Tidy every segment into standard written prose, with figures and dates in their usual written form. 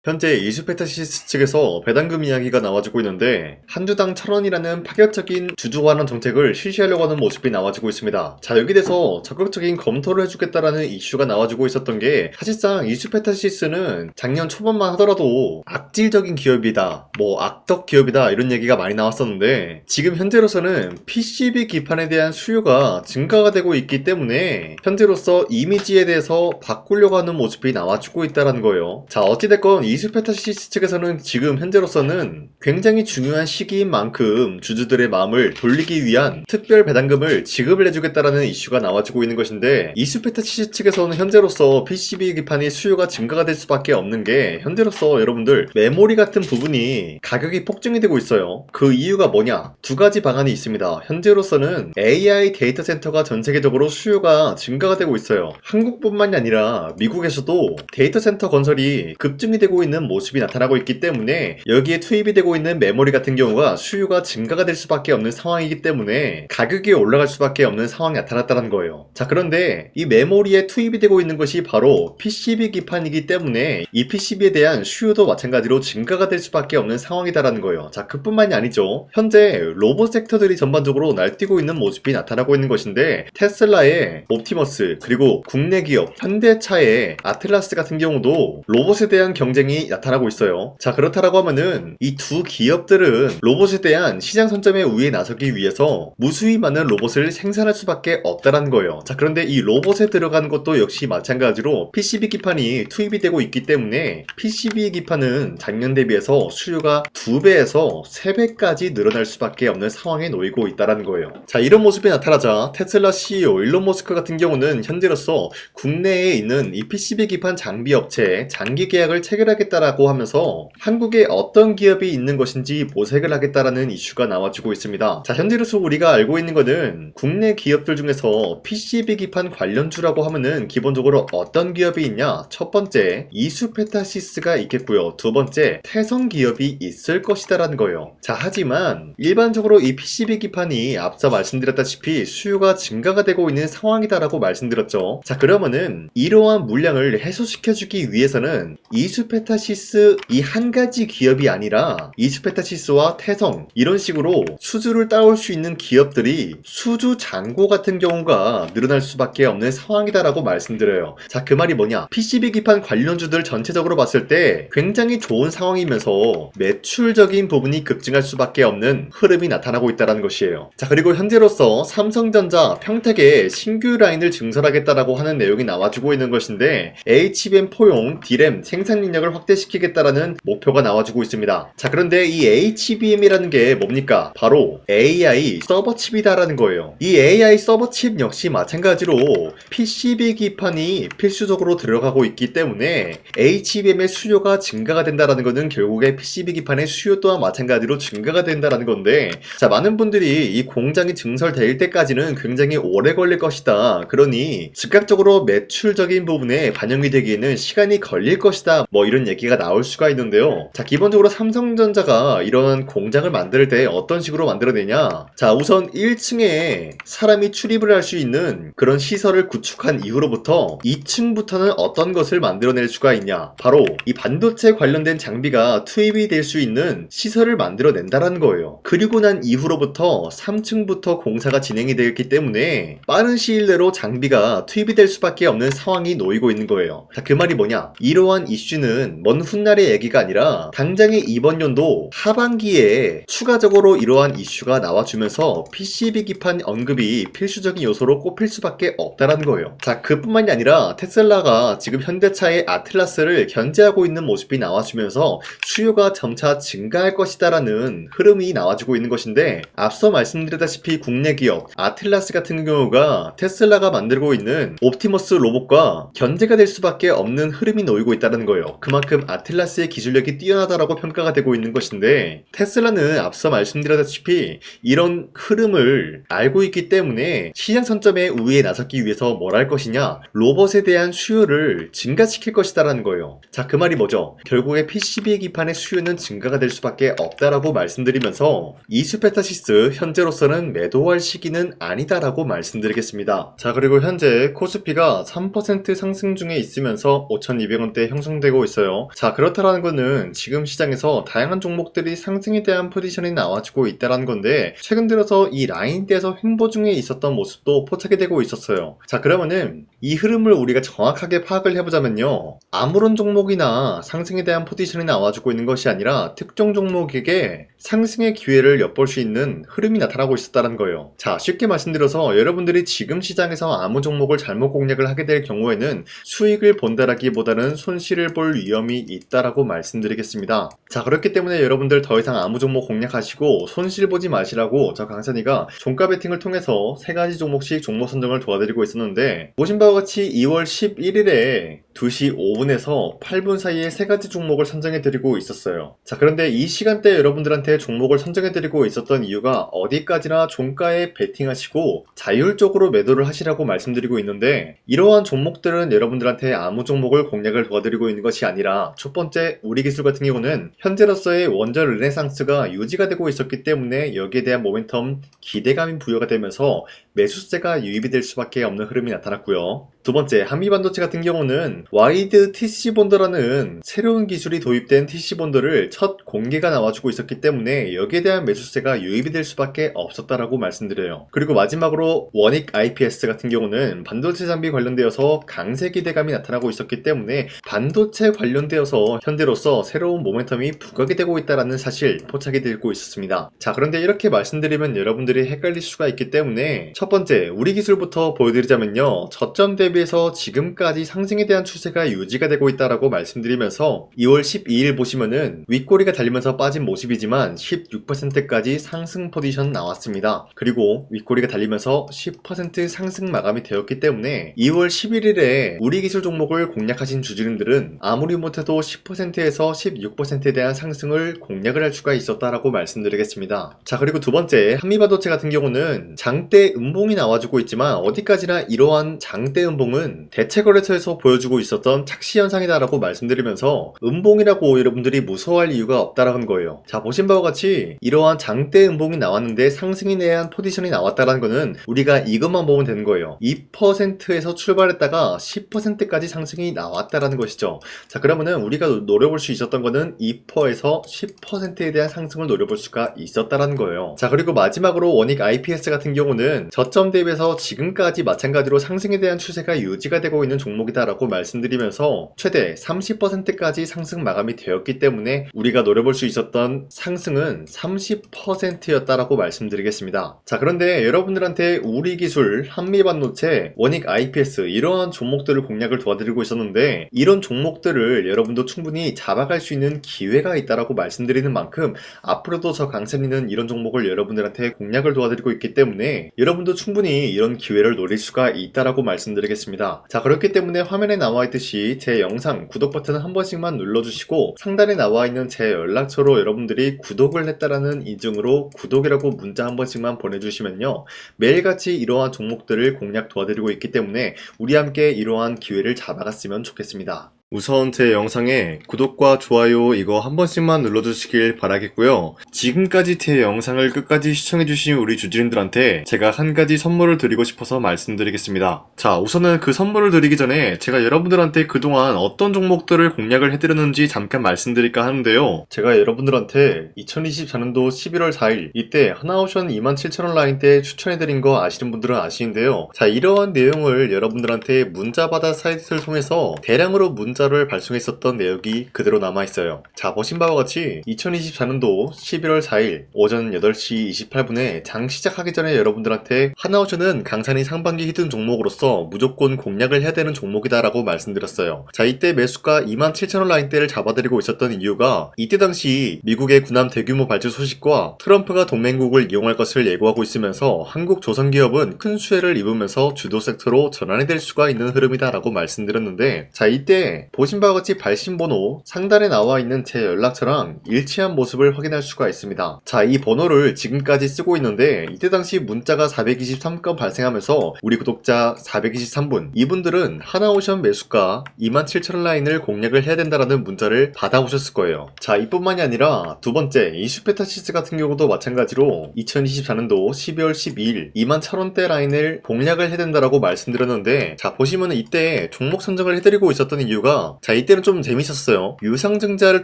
현재 이수페타시스 측에서 배당금 이야기가 나와주고 있는데 한주당 1,000원이라는 파격적인 주주환원 정책을 실시하려고 하는 모습이 나와주고 있습니다. 자, 여기 대해서 적극적인 검토를 해주겠다라는 이슈가 나와주고 있었던 게 사실상 이수페타시스는 작년 초반만 하더라도 악질적인 기업이다, 악덕 기업이다 이런 얘기가 많이 나왔었는데 지금 현재로서는 PCB 기판에 대한 수요가 증가가 되고 있기 때문에 현재로서 이미지에 대해서 바꾸려고 하는 모습이 나와주고 있다는 거예요. 자, 어찌됐건 이수페타시스 측에서는 지금 현재로서는 굉장히 중요한 시기인 만큼 주주들의 마음을 돌리기 위한 특별 배당금을 지급을 해주겠다라는 이슈가 나와주고 있는 것인데 이수페타시스 측에서는 현재로서 PCB 기판이 수요가 증가가 될 수밖에 없는 게 현재로서 여러분들 메모리 같은 부분이 가격이 폭증이 되고 있어요. 그 이유가 뭐냐? 두 가지 방안이 있습니다. 현재로서는 AI 데이터 센터가 전 세계적으로 수요가 증가가 되고 있어요. 한국뿐만이 아니라 미국에서도 데이터 센터 건설이 급증이 되고 있는 모습이 나타나고 있기 때문에 여기에 투입이 되고 있는 메모리 같은 경우가 수요가 증가가 될 수밖에 없는 상황이기 때문에 가격이 올라갈 수밖에 없는 상황이 나타났다는 거예요. 자, 그런데 이 메모리에 투입이 되고 있는 것이 바로 PCB 기판이기 때문에 이 PCB에 대한 수요도 마찬가지로 증가가 될 수밖에 없는 상황이다라는 거예요. 자, 그뿐만이 아니죠. 현재 로봇 섹터들이 전반적으로 날뛰고 있는 모습이 나타나고 있는 것인데 테슬라의 옵티머스 그리고 국내 기업 현대차의 아틀라스 같은 경우도 로봇에 대한 경쟁이 나타나고 있어요. 자, 그렇다라고 하면은 이 두 기업들은 로봇에 대한 시장 선점의 우위에 나서기 위해서 무수히 많은 로봇을 생산할 수밖에 없다라는 거예요. 자, 그런데 이 로봇에 들어간 것도 역시 마찬가지로 PCB 기판이 투입이 되고 있기 때문에 PCB 기판은 작년 대비해서 수요가 2배에서 3배까지 늘어날 수밖에 없는 상황에 놓이고 있다라는 거예요. 자, 이런 모습이 나타나자 테슬라 CEO 일론 머스크 같은 경우는 현재로서 국내에 있는 이 PCB 기판 장비 업체에 장기 계약을 체결하겠다라고 하면서 한국에 어떤 기업이 있는 것인지 모색을 하겠다라는 이슈가 나와주고 있습니다. 자, 현재로서 우리가 알고 있는 거는 국내 기업들 중에서 PCB 기판 관련주라고 하면은 기본적으로 어떤 기업이 있냐? 첫 번째 이수페타시스가 있겠고요. 두 번째 태성 기업이 있을 것이다라는 거예요. 자, 하지만 일반적으로 이 PCB 기판이 앞서 말씀드렸다시피 수요가 증가가 되고 있는 상황이다라고 말씀드렸죠. 자, 그러면은 이러한 물량을 해소시켜주기 위해서는 이수페타시스 이 한 가지 기업이 아니라 이수페타시스와 태성 이런 식으로 수주를 따올 수 있는 기업들이 수주 잔고 같은 경우가 늘어날 수밖에 없는 상황이다라고 말씀드려요. 자, 그 말이 뭐냐? PCB 기판 관련주들 전체적으로 봤을 때 굉장히 좋은 상황이면서 매출적인 부분이 급증할 수밖에 없는 흐름이 나타나고 있다는 것이에요. 자, 그리고 현재로서 삼성전자 평택에 신규 라인을 증설하겠다라고 하는 내용이 나와주고 있는 것인데 HBM 포용 D램 생산 능력을 확대시키겠다라는 목표가 나와주고 있습니다. 자, 그런데 이 HBM이라는 게 뭡니까? 바로 AI 서버 칩이다라는 거예요. 이 AI 서버 칩 역시 마찬가지로 PCB 기판이 필수적으로 들어가고 있기 때문에 HBM의 수요가 증가가 된다라는 것은 결국에 PCB 기판의 수요 또한 마찬가지로 증가가 된다라는 건데, 자, 많은 분들이 이 공장이 증설될 때까지는 굉장히 오래 걸릴 것이다. 그러니 즉각적으로 매출적인 부분에 반영이 되기에는 시간이 걸릴 것이다. 이런 얘기가 나올 수가 있는데요. 자, 기본적으로 삼성전자가 이런 공장을 만들 때 어떤 식으로 만들어내냐? 자, 우선 1층에 사람이 출입을 할 수 있는 그런 시설을 구축한 이후로부터 2층부터는 어떤 것을 만들어낼 수가 있냐? 바로 이 반도체 관련된 장비가 투입이 될 수 있는 시설을 만들어낸다라는 거예요. 그리고 난 이후로부터 3층부터 공사가 진행이 되었기 때문에 빠른 시일 내로 장비가 투입이 될 수밖에 없는 상황이 놓이고 있는 거예요. 자, 그 말이 뭐냐? 이러한 이슈는 먼 훗날의 얘기가 아니라 당장의 이번 연도 하반기에 추가적으로 이러한 이슈가 나와주면서 PCB 기판 언급이 필수적인 요소로 꼽힐 수밖에 없다라는 거예요. 자, 그뿐만이 아니라 테슬라가 지금 현대차의 아틀라스를 견제하고 있는 모습이 나와주면서 수요가 점차 증가할 것이다라는 흐름이 나와주고 있는 것인데 앞서 말씀드렸다시피 국내 기업 아틀라스 같은 경우가 테슬라가 만들고 있는 옵티머스 로봇과 견제가 될 수밖에 없는 흐름이 놓이고 있다는 거예요. 그만큼 아틀라스의 기술력이 뛰어나다라고 평가가 되고 있는 것인데 테슬라는 앞서 말씀드렸다시피 이런 흐름을 알고 있기 때문에 시장 선점의 우위에 나섰기 위해서 뭘 할 것이냐? 로봇에 대한 수요를 증가시킬 것이다라는 거예요. 자, 그 말이 뭐죠? 결국에 PCB 기판의 수요는 증가가 될 수밖에 없다라고 말씀드리면서 이수페타시스 현재로서는 매도할 시기는 아니다라고 말씀드리겠습니다. 자, 그리고 현재 코스피가 3% 상승 중에 있으면서 5,200원대 형성되고 있어요. 있었어요. 자, 그렇다라는 거는 지금 시장에서 다양한 종목들이 상승에 대한 포지션이 나와주고 있다는 건데, 최근 들어서 이 라인대에서 횡보 중에 있었던 모습도 포착이 되고 있었어요. 자, 그러면은 이 흐름을 우리가 정확하게 파악을 해보자면요, 아무런 종목이나 상승에 대한 포지션이 나와주고 있는 것이 아니라 특정 종목에게 상승의 기회를 엿볼 수 있는 흐름이 나타나고 있었다는 거예요. 자, 쉽게 말씀드려서 여러분들이 지금 시장에서 아무 종목을 잘못 공략을 하게 될 경우에는 수익을 본다라기보다는 손실을 볼 위험이 있다라고 말씀드리겠습니다. 자, 그렇기 때문에 여러분들 더 이상 아무 종목 공략하시고 손실 보지 마시라고 저 강산이가 종가 베팅을 통해서 3가지 종목씩 종목 선정을 도와드리고 있었는데, 보신 바와 같이 2월 11일에 2시 5분에서 8분 사이에 3가지 종목을 선정해드리고 있었어요. 자, 그런데 이 시간대에 여러분들한테 종목을 선정해드리고 있었던 이유가 어디까지나 종가에 베팅하시고 자율적으로 매도를 하시라고 말씀드리고 있는데, 이러한 종목들은 여러분들한테 아무 종목을 공략을 도와드리고 있는 것이 아니라, 첫 번째 우리기술 같은 경우는 현재로서의 원전 르네상스가 유지가 되고 있었기 때문에 여기에 대한 모멘텀 기대감이 부여가 되면서 매수세가 유입이 될 수밖에 없는 흐름이 나타났고요. 두 번째, 한미반도체 같은 경우는 와이드 TC본더라는 새로운 기술이 도입된 TC본더를 첫 공개가 나와주고 있었기 때문에 여기에 대한 매수세가 유입이 될 수밖에 없었다라고 말씀드려요. 그리고 마지막으로 원익 IPS 같은 경우는 반도체 장비 관련되어서 강세 기대감이 나타나고 있었기 때문에 반도체 관련되어서 현재로서 새로운 모멘텀이 부각이 되고 있다는 사실 포착이 되고 있었습니다. 자, 그런데 이렇게 말씀드리면 여러분들이 헷갈릴 수가 있기 때문에 첫 번째 우리 기술부터 보여드리자면요, 저점 대비해서 지금까지 상승에 대한 추세가 유지가 되고 있다라고 말씀드리면서 2월 12일 보시면은 윗꼬리가 달리면서 빠진 모습이지만 16%까지 상승 포지션 나왔습니다. 그리고 윗꼬리가 달리면서 10% 상승 마감이 되었기 때문에 2월 11일에 우리 기술 종목을 공략하신 주주님들은 아무리 못해도 10%에서 16%에 대한 상승을 공략을 할 수가 있었다라고 말씀드리겠습니다. 자, 그리고 두 번째 한미반도체 같은 경우는 장대 음봉이 나와주고 있지만 어디까지나 이러한 장대 음봉은 대체거래소에서 보여주고 있었던 착시 현상이다라고 말씀드리면서 음봉이라고 여러분들이 무서워할 이유가 없다라는 거예요. 자, 보신 바와 같이 이러한 장대 음봉이 나왔는데 상승에 대한 포지션이 나왔다라는 거는 우리가 이것만 보면 되는 거예요. 2%에서 출발했다가 10%까지 상승이 나왔다라는 것이죠. 자, 그러면은 우리가 노려볼 수 있었던 거는 2%에서 10%에 대한 상승을 노려볼 수가 있었다라는 거예요. 자, 그리고 마지막으로 원익 IPS 같은 경우는 저점 대비해서 지금까지 마찬가지로 상승에 대한 추세가 유지가 되고 있는 종목이다라고 말씀드리면서 최대 30%까지 상승 마감이 되었기 때문에 우리가 노려볼 수 있었던 상승은 30%였다라고 말씀드리겠습니다. 자, 그런데 여러분들한테 우리기술, 한미반도체, 원익 IPS 이러한 종목들을 공략을 도와드리고 있었는데, 이런 종목들을 여러분도 충분히 잡아갈 수 있는 기회가 있다라고 말씀드리는 만큼 앞으로도 저 강산이는 이런 종목을 여러분들한테 공략을 도와드리고 있기 때문에 여러분도 충분히 이런 기회를 노릴 수가 있다라고 말씀드리겠습니다. 자, 그렇기 때문에 화면에 나와 있듯이 제 영상 구독 버튼 한 번씩만 눌러주시고 상단에 나와 있는 제 연락처로 여러분들이 구독을 했다라는 인증으로 구독이라고 문자 한 번씩만 보내주시면요, 매일같이 이러한 종목들을 공략 도와드리고 있기 때문에 우리 함께 이러한 기회를 잡아갔으면 좋겠습니다. 우선 제 영상에 구독과 좋아요 이거 한 번씩만 눌러주시길 바라겠고요. 지금까지 제 영상을 끝까지 시청해주신 우리 주주님들한테 제가 한 가지 선물을 드리고 싶어서 말씀드리겠습니다. 자, 우선은 그 선물을 드리기 전에 제가 여러분들한테 그동안 어떤 종목들을 공략을 해드렸는지 잠깐 말씀드릴까 하는데요. 제가 여러분들한테 2024년도 11월 4일 이때 하나오션 27,000원 라인대 추천해드린 거 아시는 분들은 아시는데요. 자, 이러한 내용을 여러분들한테 문자받아 사이트를 통해서 대량으로 문자를 발송했었던 내역이 그대로 남아있어요. 자, 보신 바와 같이 2024년도 11월 4일 오전 8시 28분에 장 시작하기 전에 여러분들한테 하나오션은 강산이 상반기 히든 종목으로서 무조건 공략을 해야 되는 종목이다 라고 말씀드렸어요. 자, 이때 매수가 27,000원 라인대를 잡아드리고 있었던 이유가 이때 당시 미국의 군함 대규모 발주 소식과 트럼프가 동맹국을 이용할 것을 예고하고 있으면서 한국 조선기업은 큰 수혜를 입으면서 주도 섹터로 전환이 될 수가 있는 흐름이다 라고 말씀드렸는데, 자, 이때 보신 바와 같이 발신번호 상단에 나와 있는 제 연락처랑 일치한 모습을 확인할 수가 있습니다. 자, 이 번호를 지금까지 쓰고 있는데 이때 당시 문자가 423건 발생하면서 우리 구독자 423분, 이분들은 하나오션 매수가 27,000원 라인을 공략을 해야 된다라는 문자를 받아오셨을 거예요. 자, 이뿐만이 아니라 두 번째 이슈페타시스 같은 경우도 마찬가지로 2024년도 12월 12일 21,000원대 라인을 공략을 해야 된다라고 말씀드렸는데, 자, 보시면 이때 종목 선정을 해드리고 있었던 이유가 나왔습니다. 자, 이때는 좀 재밌었어요. 유상증자를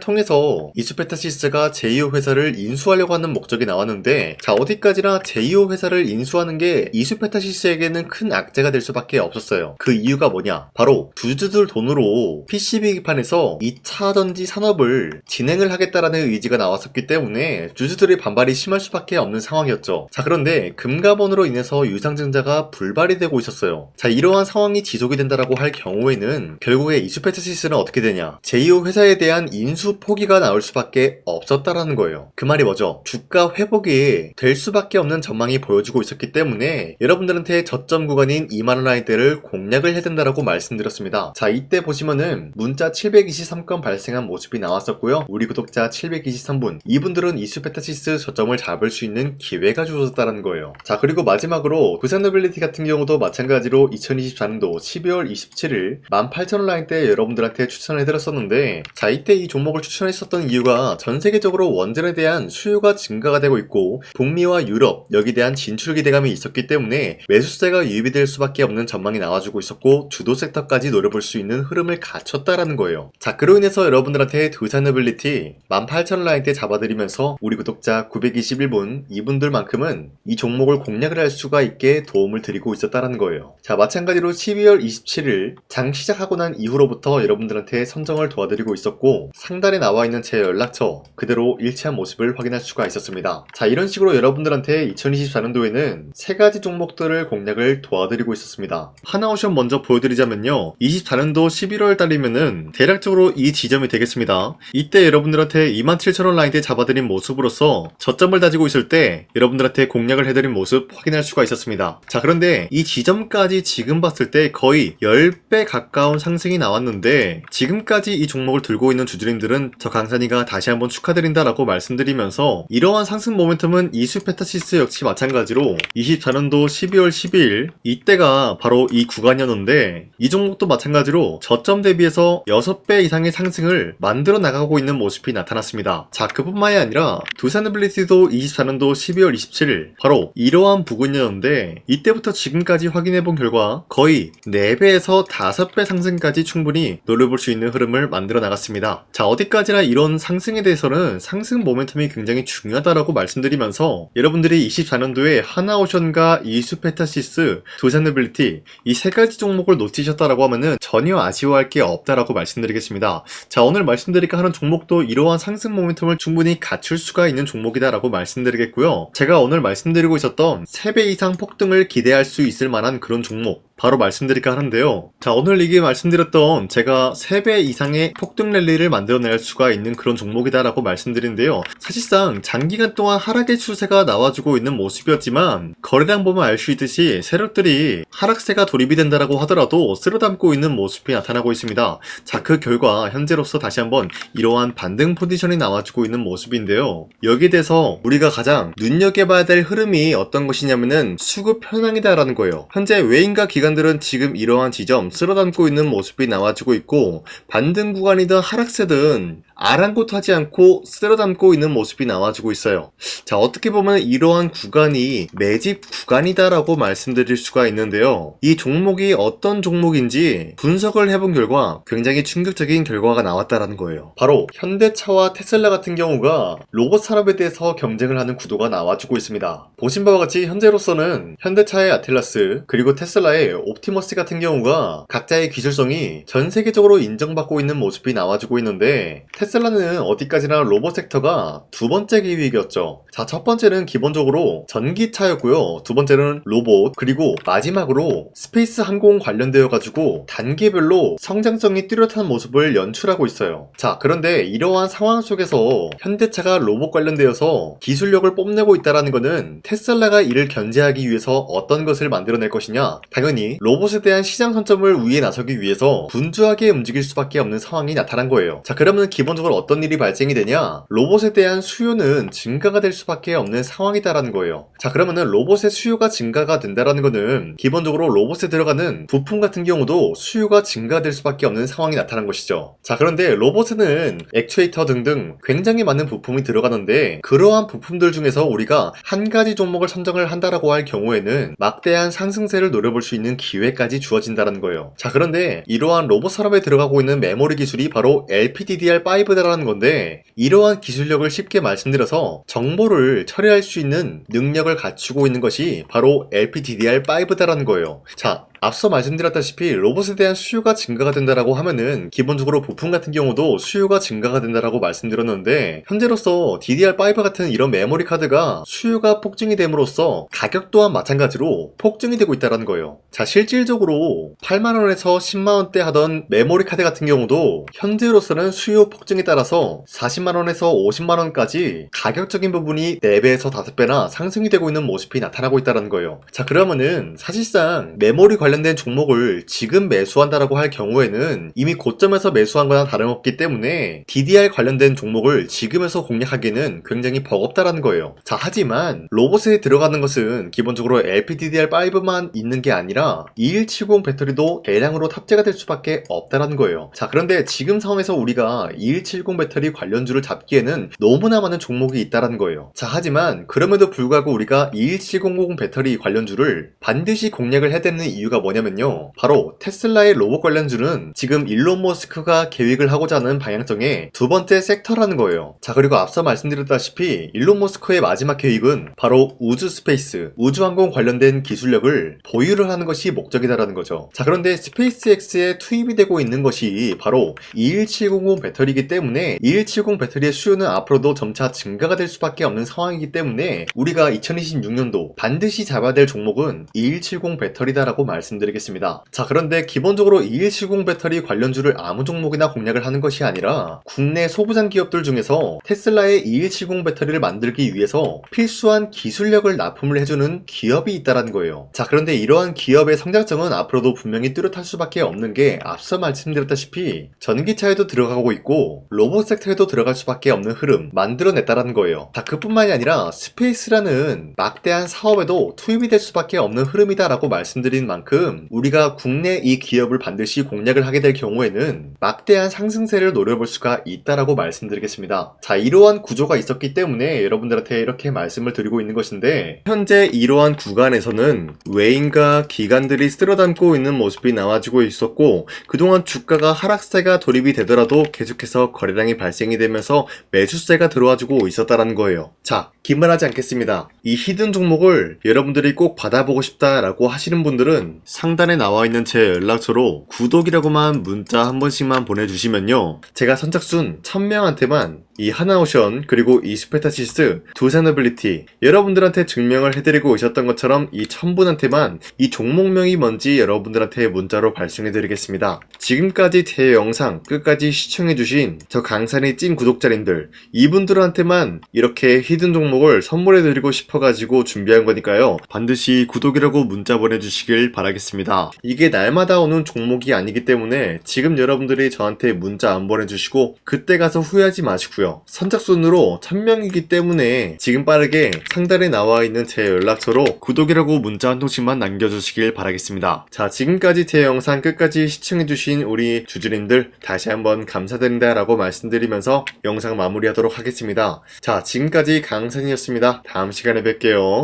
통해서 이수페타시스가 제2호 회사를 인수하려고 하는 목적이 나왔는데, 자, 어디까지나 제2호 회사를 인수하는 게 이수페타시스에게는 큰 악재가 될 수밖에 없었어요. 그 이유가 뭐냐? 바로 주주들 돈으로 PCB 기판에서 2차 전지 산업을 진행을 하겠다라는 의지가 나왔었기 때문에 주주들의 반발이 심할 수밖에 없는 상황이었죠. 자, 그런데 금가번으로 인해서 유상증자가 불발이 되고 있었어요. 자, 이러한 상황이 지속이 된다라고 할 경우에는 결국에 이수페타시스는 어떻게 되냐? 제2호 회사에 대한 인수 포기가 나올 수밖에 없었다라는 거예요. 그 말이 뭐죠? 주가 회복이 될 수밖에 없는 전망이 보여지고 있었기 때문에 여러분들한테 저점 구간인 2만원 라인대를 공략을 해야 된다라고 말씀드렸습니다. 자, 이때 보시면은 문자 723건 발생한 모습이 나왔었고요. 우리 구독자 723분, 이분들은 이수페타시스 저점을 잡을 수 있는 기회가 주어졌다는 거예요. 자, 그리고 마지막으로 두산노빌리티 같은 경우도 마찬가지로 2024년도 12월 27일 18,000원 라인대 여러분들한테 추천을 해드렸었는데, 자, 이때 이 종목을 추천했었던 이유가 전 세계적으로 원전에 대한 수요가 증가가 되고 있고 북미와 유럽 여기에 대한 진출 기대감이 있었기 때문에 매수세가 유입이 될 수밖에 없는 전망이 나와주고 있었고 주도 섹터까지 노려볼 수 있는 흐름을 갖췄다라는 거예요. 자, 그로 인해서 여러분들한테 두산노빌리티 18,000원 라인대 잡아드리면서 우리 구독자 921분 이분들만큼은 이 종목을 공략을 할 수가 있게 도움을 드리고 있었다라는 거예요. 자, 마찬가지로 12월 27일 장 시작하고 난 이후로부터 여러분들한테 선정을 도와드리고 있었고 상단에 나와있는 제 연락처 그대로 일치한 모습을 확인할 수가 있었습니다. 자, 이런 식으로 여러분들한테 2024년도에는 3가지 종목들을 공략을 도와드리고 있었습니다. 하나오션 먼저 보여드리자면요, 24년도 11월 달이면은 대략적으로 이 지점이 되겠습니다. 이때 여러분들한테 27,000원 라인대 잡아드린 모습으로서 저점을 다지고 있을 때 여러분들한테 공략을 해드린 모습 확인할 수가 있었습니다. 자, 그런데 이 지점까지 지금 봤을 때 거의 10배 가까운 상승이 나왔는데 지금까지 이 종목을 들고 있는 주주님들은 저 강산이가 다시 한번 축하드린다라고 말씀드리면서 이러한 상승 모멘텀은 이수페타시스 역시 마찬가지로 24년도 12월 12일 이때가 바로 이 구간이었는데 이 종목도 마찬가지로 저점 대비해서 6배 이상의 상승을 만들어 나가고 있는 모습이 나타났습니다. 자, 그뿐만이 아니라 두산노빌리티도 24년도 12월 27일 바로 이러한 부근이었는데 이때부터 지금까지 확인해본 결과 거의 4배에서 5배 상승까지 충분히 노려볼 수 있는 흐름을 만들어 나갔습니다. 자, 어디까지나 이런 상승에 대해서는 상승 모멘텀이 굉장히 중요하다라고 말씀드리면서 여러분들이 24년도에 하나오션과 이수페타시스, 두산노빌리티 이 3가지 종목을 놓치셨다라고 하면은 전혀 아쉬워할 게 없다라고 말씀드리겠습니다. 자, 오늘 말씀드릴까 하는 종목도 이러한 상승 모멘텀을 충분히 갖출 수가 있는 종목이다라고 말씀드리겠고요. 제가 오늘 말씀드리고 있었던 3배 이상 폭등을 기대할 수 있을 만한 그런 종목 바로 말씀드릴까 하는데요. 자, 오늘 이게 말씀드렸던 제가 3배 이상의 폭등 랠리를 만들어낼 수가 있는 그런 종목이다라고 말씀드리는데요. 사실상 장기간 동안 하락의 추세가 나와주고 있는 모습이었지만 거래량 보면 알 수 있듯이 세력들이 하락세가 돌입이 된다라고 하더라도 쓸어담고 있는 모습이 나타나고 있습니다. 자, 그 결과 현재로서 다시 한번 이러한 반등 포지션이 나와주고 있는 모습인데요. 여기에 대해서 우리가 가장 눈여겨봐야 될 흐름이 어떤 것이냐면은 수급 현황이다라는 거예요. 현재 외인과 기관들은 지금 이러한 지점 쓸어담고 있는 모습이 나와주고 있고 반등 구간이든 하락세든 아랑곳하지 않고 쓸어담고 있는 모습이 나와주고 있어요. 자, 어떻게 보면 이러한 구간이 매집 구간이다라고 말씀드릴 수가 있는데요. 이 종목이 어떤 종목인지 분석을 해본 결과 굉장히 충격적인 결과가 나왔다라는 거예요. 바로 현대차와 테슬라 같은 경우가 로봇 산업에 대해서 경쟁을 하는 구도가 나와주고 있습니다. 보신 바와 같이 현재로서는 현대차의 아틀라스 그리고 테슬라의 옵티머스 같은 경우가 각자의 기술성이 전 세계적으로 인정받고 있는 모습이 나와주고 있는데 테슬라는 어디까지나 로봇 섹터가 두 번째 기획이었죠. 자, 첫 번째는 기본적으로 전기차였고요. 두 번째는 로봇, 그리고 마지막으로 스페이스 항공 관련되어 가지고 단계별로 성장성이 뚜렷한 모습을 연출하고 있어요. 자, 그런데 이러한 상황 속에서 현대차가 로봇 관련되어서 기술력을 뽐내고 있다는 것은 테슬라가 이를 견제하기 위해서 어떤 것을 만들어낼 것이냐? 당연히 로봇에 대한 시장 선점을 위해 나서기 위해서 분주하게 움직일 수밖에 없는 상황이 나타난 거예요. 자, 그러면 기본적으로 기본적으로 어떤 일이 발생이 되냐? 로봇에 대한 수요는 증가가 될 수밖에 없는 상황이다라는 거예요. 자, 그러면은 로봇의 수요가 증가가 된다라는 거는 기본적으로 로봇에 들어가는 부품 같은 경우도 수요가 증가될 수밖에 없는 상황이 나타난 것이죠. 자, 그런데 로봇에는 액추에이터 등등 굉장히 많은 부품이 들어가는데 그러한 부품들 중에서 우리가 한 가지 종목을 선정을 한다라고 할 경우에는 막대한 상승세를 노려볼 수 있는 기회까지 주어진다는 거예요. 자, 그런데 이러한 로봇 산업에 들어가고 있는 메모리 기술이 바로 LPDDR5다라는 건데 이러한 기술력을 쉽게 말씀드려서 정보를 처리할 수 있는 능력을 갖추고 있는 것이 바로 LPDDR5다라는 거예요. 자, 앞서 말씀드렸다시피 로봇에 대한 수요가 증가가 된다라고 하면은 기본적으로 부품 같은 경우도 수요가 증가가 된다라고 말씀드렸는데 현재로서 DDR5 같은 이런 메모리 카드가 수요가 폭증이 됨으로써 가격 또한 마찬가지로 폭증이 되고 있다는 거예요. 자, 실질적으로 8만원에서 10만원대 하던 메모리 카드 같은 경우도 현재로서는 수요 폭증에 따라서 40만원에서 50만원까지 가격적인 부분이 4배에서 5배나 상승이 되고 있는 모습이 나타나고 있다는 거예요. 자, 그러면은 사실상 메모리 관련된 종목을 지금 매수한다라고 할 경우에는 이미 고점에서 매수한 거나 다름없기 때문에 DDR 관련된 종목을 지금에서 공략하기는 굉장히 버겁다라는 거예요. 자, 하지만 로봇에 들어가는 것은 기본적으로 LPDDR5만 있는 게 아니라 2170 배터리도 대량으로 탑재가 될 수밖에 없다라는 거예요. 자, 그런데 지금 상황에서 우리가 2170 배터리 관련주를 잡기에는 너무나 많은 종목이 있다라는 거예요. 자, 하지만 그럼에도 불구하고 우리가 21700 배터리 관련주를 반드시 공략을 해야 되는 이유가 뭐냐면요, 바로 테슬라의 로봇 관련주는 지금 일론 머스크가 계획을 하고자 하는 방향성의 두 번째 섹터라는 거예요. 자, 그리고 앞서 말씀드렸다시피 일론 머스크의 마지막 계획은 바로 우주 스페이스, 우주항공 관련된 기술력을 보유를 하는 것이 목적이다라는 거죠. 자, 그런데 스페이스X에 투입이 되고 있는 것이 바로 21700 배터리이기 때문에 2170 배터리의 수요는 앞으로도 점차 증가가 될 수밖에 없는 상황이기 때문에 우리가 2026년도 반드시 잡아야 될 종목은 2170 배터리다라고 말씀드리겠습니다. 자, 그런데 기본적으로 2170 배터리 관련주를 아무 종목이나 공략을 하는 것이 아니라 국내 소부장 기업들 중에서 테슬라의 2170 배터리를 만들기 위해서 필수한 기술력을 납품을 해주는 기업이 있다는 거예요. 자, 그런데 이러한 기업의 성장성은 앞으로도 분명히 뚜렷할 수밖에 없는 게 앞서 말씀드렸다시피 전기차에도 들어가고 있고 로봇 섹터에도 들어갈 수밖에 없는 흐름 만들어냈다는 거예요. 자, 그뿐만이 아니라 스페이스라는 막대한 사업에도 투입이 될 수밖에 없는 흐름이다라고 말씀드린 만큼 우리가 국내 이 기업을 반드시 공략을 하게 될 경우에는 막대한 상승세를 노려볼 수가 있다라고 말씀드리겠습니다. 자, 이러한 구조가 있었기 때문에 여러분들한테 이렇게 말씀을 드리고 있는 것인데 현재 이러한 구간에서는 외인과 기관들이 쓸어담고 있는 모습이 나와지고 있었고 그동안 주가가 하락세가 돌입이 되더라도 계속해서 거래량이 발생이 되면서 매수세가 들어와주고 있었다는 거예요. 자, 긴말하지 않겠습니다. 이 히든 종목을 여러분들이 꼭 받아보고 싶다라고 하시는 분들은 상단에 나와있는 제 연락처로 구독이라고만 문자 한 번씩만 보내주시면요, 제가 선착순 1000명한테만 이 하나오션 그리고 이 스페타시스 두 산어빌리티 여러분들한테 증명을 해드리고 있었던 것처럼 이 1000분한테만 이 종목명이 뭔지 여러분들한테 문자로 발송해드리겠습니다. 지금까지 제 영상 끝까지 시청해주신 저 강산의 찐 구독자님들 이분들한테만 이렇게 히든 종목을 선물해드리고 싶어가지고 준비한 거니까요, 반드시 구독이라고 문자 보내주시길 바라겠습니다. 이게 날마다 오는 종목이 아니기 때문에 지금 여러분들이 저한테 문자 안 보내주시고 그때 가서 후회하지 마시고요, 선착순으로 1000명이기 때문에 지금 빠르게 상단에 나와있는 제 연락처로 구독이라고 문자 한 통씩만 남겨주시길 바라겠습니다. 자, 지금까지 제 영상 끝까지 시청해주신 우리 주주님들 다시 한번 감사드린다 라고 말씀드리면서 영상 마무리하도록 하겠습니다. 자, 지금까지 강산이었습니다. 다음 시간에 뵐게요.